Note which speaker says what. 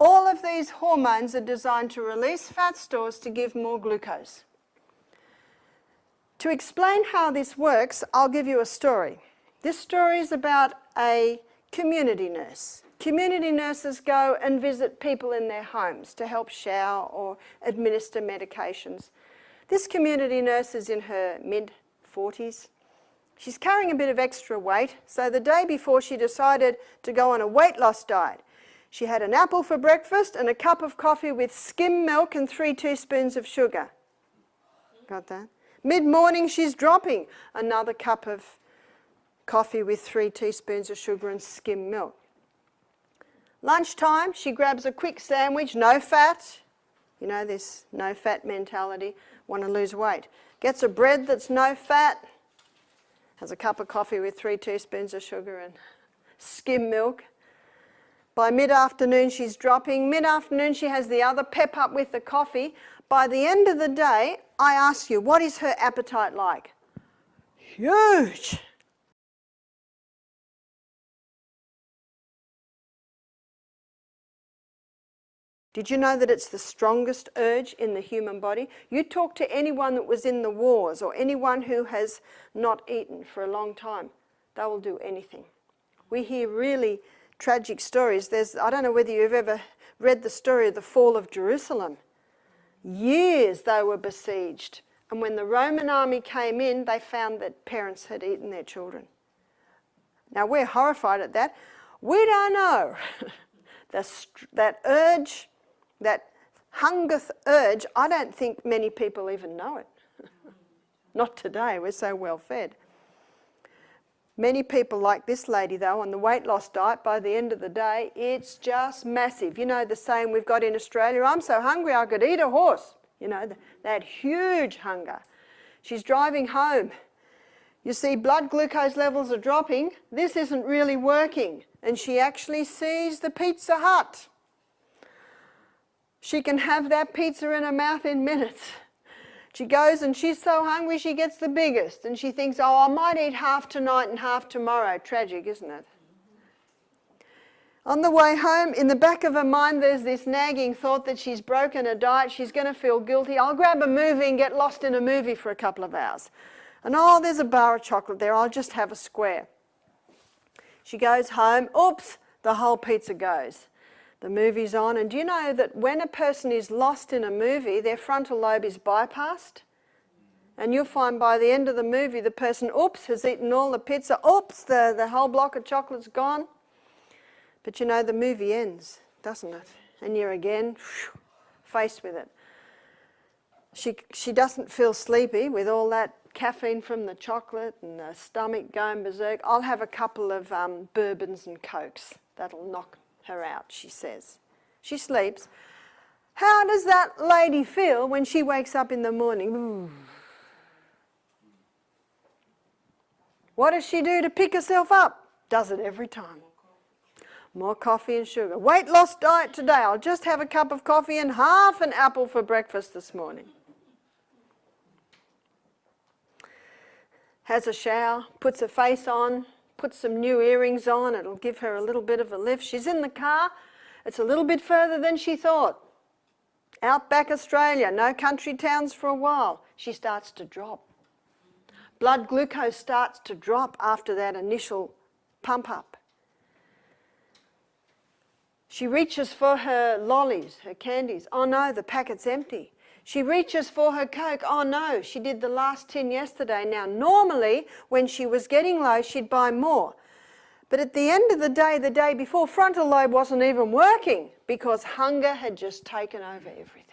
Speaker 1: All of these hormones are designed to release fat stores to give more glucose. To explain how this works, I'll give you a story. This story is about a community nurse. Community nurses go and visit people in their homes to help shower or administer medications. This community nurse is in her mid-40s. She's carrying a bit of extra weight, so the day before she decided to go on a weight loss diet. She had an apple for breakfast and a cup of coffee with skim milk and 3 teaspoons of sugar. Got that? Mid-morning, she's dropping another cup of coffee with 3 teaspoons of sugar and skim milk. Lunchtime, she grabs a quick sandwich, no fat. You know this no fat mentality, want to lose weight. Gets a bread that's no fat, has a cup of coffee with 3 teaspoons of sugar and skim milk. By mid-afternoon, she's dropping. Mid-afternoon, she has the other pep up with the coffee. By the end of the day, I ask you, what is her appetite like? Huge. Did you know that it's the strongest urge in the human body? You talk to anyone that was in the wars or anyone who has not eaten for a long time, they will do anything. We hear really tragic stories. I don't know whether you've ever read the story of the fall of Jerusalem. Years they were besieged, and when the Roman army came in, they found that parents had eaten their children. Now we're horrified at that. We don't know. That urge, that hunger urge, I don't think many people even know it. Not today, we're so well fed. Many people like this lady though on the weight loss diet, by the end of the day, it's just massive. You know the saying we've got in Australia, I'm so hungry I could eat a horse. You know, that huge hunger. She's driving home. You see blood glucose levels are dropping. This isn't really working. And she actually sees the Pizza Hut. She can have that pizza in her mouth in minutes. She goes and she's so hungry she gets the biggest and she thinks, oh, I might eat half tonight and half tomorrow. Tragic, isn't it? On the way home, in the back of her mind, there's this nagging thought that she's broken a diet, she's going to feel guilty. I'll grab a movie and get lost in a movie for a couple of hours. And oh, there's a bar of chocolate there, I'll just have a square. She goes home, oops, the whole pizza goes. The movie's on, and do you know that when a person is lost in a movie, their frontal lobe is bypassed? And you'll find by the end of the movie, the person, oops, has eaten all the pizza, oops, the whole block of chocolate's gone. But you know, the movie ends, doesn't it? And you're again faced with it. She doesn't feel sleepy with all that caffeine from the chocolate and the stomach going berserk. I'll have a couple of bourbons and cokes. That'll knock her out, she says. She sleeps. How does that lady feel when she wakes up in the morning? What does she do to pick herself up? Does it every time. More coffee and sugar. Weight loss diet today. I'll just have a cup of coffee and half an apple for breakfast this morning. Has a shower, puts her face on, puts some new earrings on, it'll give her a little bit of a lift. She's in the car, it's a little bit further than she thought. Outback Australia, no country towns for a while. She starts to drop. Blood glucose starts to drop after that initial pump up. She reaches for her lollies, her candies. Oh no, the packet's empty. She reaches for her Coke. Oh no, she did the last tin yesterday. Now normally when she was getting low she'd buy more. But at the end of the day before, frontal lobe wasn't even working because hunger had just taken over everything.